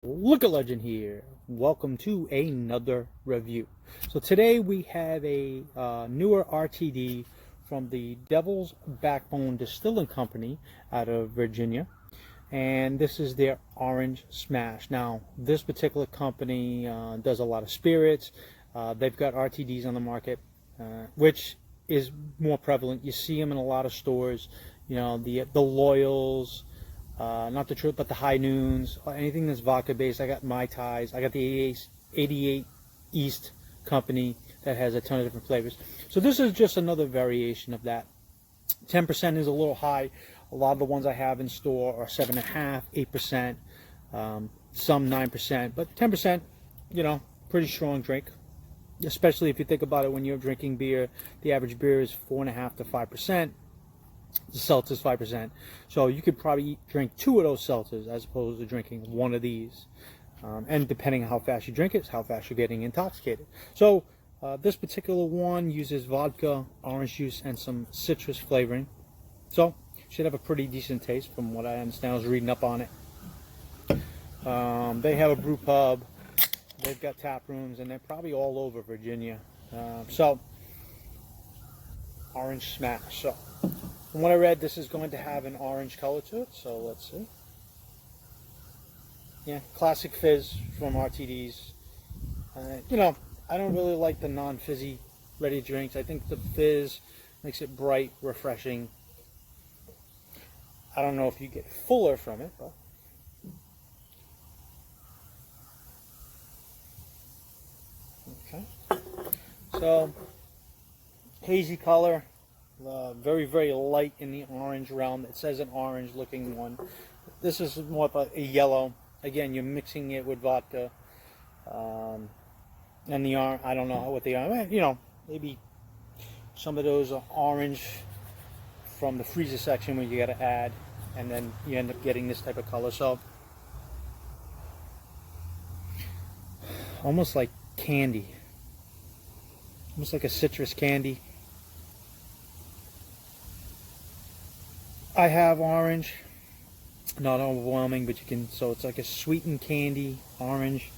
Look a legend here. Welcome to another review. So today we have a newer RTD from the Devil's Backbone Distilling Company out of Virginia, and this is their Orange Smash. Now this particular company does a lot of spirits. They've got RTDs on the market, which is more prevalent. You see them in a lot of stores. You know, the Loyals. Not the truth, but the High Noons, anything that's vodka based. I got Mai Tais. I got the 88 East company that has a ton of different flavors. So this is just another variation of that. 10% is a little high. A lot of the ones I have in store are 7.5%, 8%, some 9%, but 10%, you know, pretty strong drink. Especially if you think about it, when you're drinking beer, the average beer is 4.5 to 5%. The seltzer's 5%, so you could probably drink 2 of those seltzers as opposed to drinking 1 of these. And depending on how fast you drink it, it's how fast you're getting intoxicated. So this particular one uses vodka, orange juice, and some citrus flavoring. So should have a pretty decent taste from what I understand. I was reading up on it. They have a brew pub. They've got tap rooms, and they're probably all over Virginia. So Orange Smash. So from what I read, this is going to have an orange color to it, so let's see. Yeah, classic fizz from RTDs. You know, I don't really like the non-fizzy ready drinks. I think the fizz makes it bright, refreshing. I don't know if you get fuller from it, but okay. So, hazy color. Very, very light in the orange realm. It says an orange looking one. This is more of a yellow. Again, you're mixing it with vodka. And the orange, I don't know what they are. You know, maybe some of those are orange from the freezer section where you got to add. And then you end up getting this type of color. So, almost like candy. Almost like a citrus candy. I have orange, not overwhelming, but you can, so it's like a sweetened candy, orange.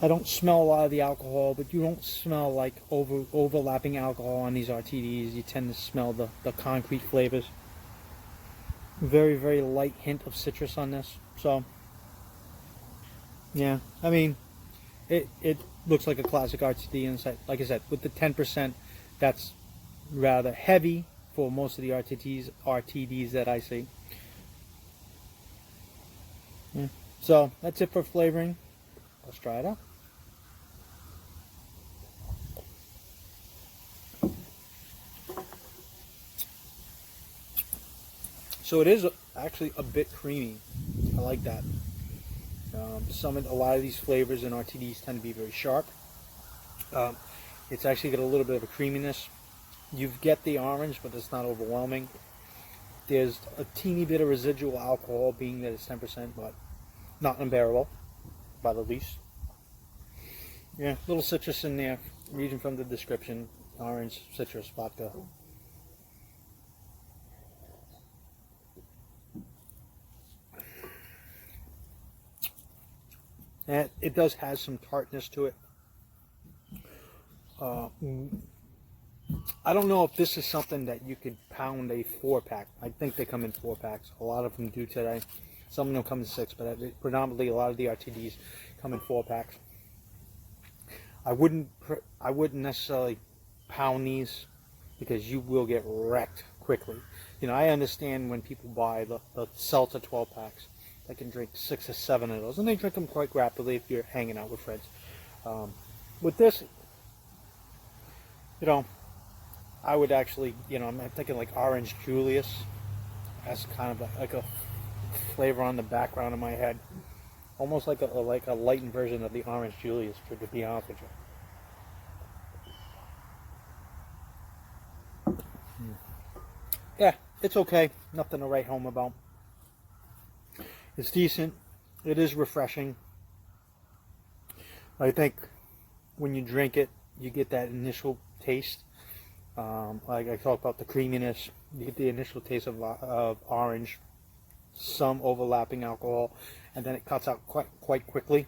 I don't smell a lot of the alcohol, but you don't smell like overlapping alcohol on these RTDs. You tend to smell the concrete flavors. Very, very light hint of citrus on this. So, yeah, I mean, it looks like a classic RTD inside. Like I said, with the 10%, that's rather heavy for most of the RTDs that I see. Yeah. So that's it for flavoring. Let's try it out. So it is actually a bit creamy. I like that. A lot of these flavors in RTDs tend to be very sharp. It's actually got a little bit of a creaminess. You get the orange, but it's not overwhelming. There's a teeny bit of residual alcohol, being that it's 10%, but not unbearable, by the least. Yeah, little citrus in there. Reading from the description, orange, citrus, vodka. And it does have some tartness to it. I don't know if this is something that you could pound a 4-pack. I think they come in 4-packs. A lot of them do today. Some of them come in 6, but predominantly a lot of the RTDs come in 4-packs. I wouldn't necessarily pound these because you will get wrecked quickly. You know, I understand when people buy the seltzer 12-packs. They can drink 6 or 7 of those, and they drink them quite rapidly if you're hanging out with friends. With this, you know, I would actually, you know, I'm thinking like Orange Julius. That's kind of like a flavor on the background in my head. Almost like a lightened version of the Orange Julius, to be honest with you. Yeah, it's okay. Nothing to write home about. It's decent. It is refreshing. I think when you drink it, you get that initial taste. Like I talked about the creaminess, you get the initial taste of orange, some overlapping alcohol, and then it cuts out quite quickly.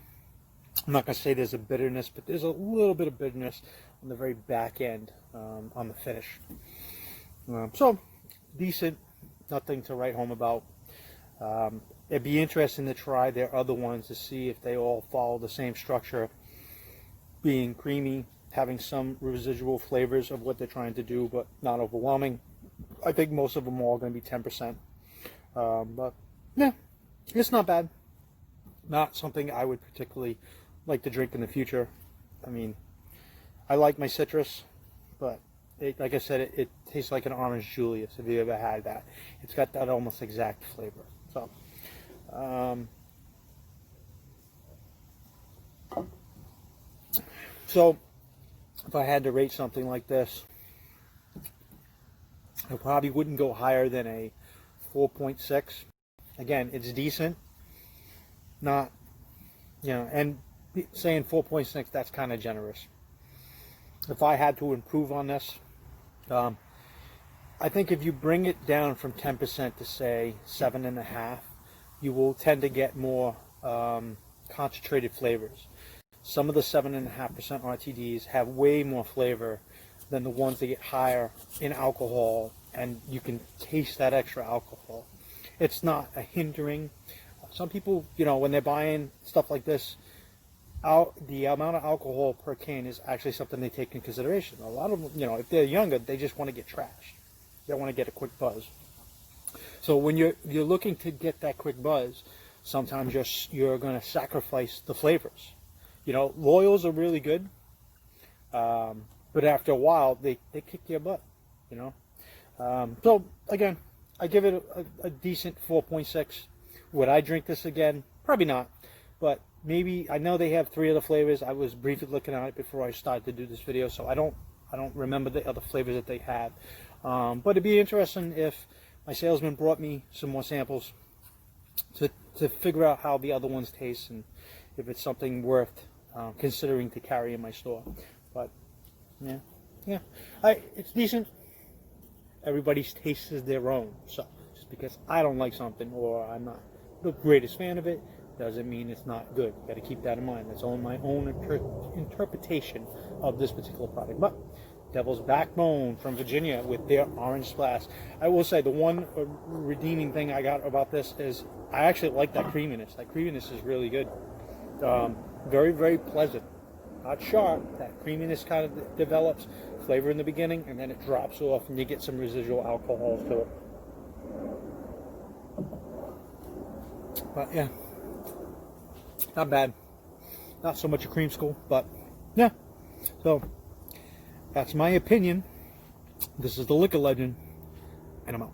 I'm not going to say there's a bitterness, but there's a little bit of bitterness on the very back end on the finish. So, decent, nothing to write home about. It'd be interesting to try their other ones to see if they all follow the same structure, being creamy, having some residual flavors of what they're trying to do, but not overwhelming. I think most of them are all going to be 10%. But, yeah, it's not bad. Not something I would particularly like to drink in the future. I mean, I like my citrus, but like I said, it tastes like an orange Julius, if you ever had that. It's got that almost exact flavor. So if I had to rate something like this, I probably wouldn't go higher than a 4.6. Again, it's decent. Not, and saying 4.6, that's kind of generous. If I had to improve on this, I think if you bring it down from 10% to say 7.5, you will tend to get more concentrated flavors. Some of the 7.5% RTDs have way more flavor than the ones that get higher in alcohol, and you can taste that extra alcohol. It's not a hindering. Some people, when they're buying stuff like this, the amount of alcohol per can is actually something they take in consideration. A lot of them, if they're younger, they just want to get trashed. They want to get a quick buzz. So when you're looking to get that quick buzz, sometimes you're going to sacrifice the flavors. Loyals are really good, but after a while, they kick your butt. So again, I give it a decent 4.6. Would I drink this again? Probably not. But maybe, I know they have 3 other flavors. I was briefly looking at it before I started to do this video, so I don't remember the other flavors that they had. But it'd be interesting if my salesman brought me some more samples to figure out how the other ones taste and if it's something worth considering to carry in my store. But yeah, it's decent. Everybody's taste is their own. So just because I don't like something or I'm not the greatest fan of it doesn't mean it's not good. You got to keep that in mind. That's on my own interpretation of this particular product. But Devil's Backbone from Virginia with their orange splash. I will say the one redeeming thing I got about this is I actually like that creaminess. That creaminess is really good. Very, very pleasant. Not sharp. That creaminess kind of develops flavor in the beginning, and then it drops off, and you get some residual alcohol to it. But yeah, not bad. Not so much a creamsicle, but yeah. So that's my opinion. This is the Liquor Legend, and I'm out.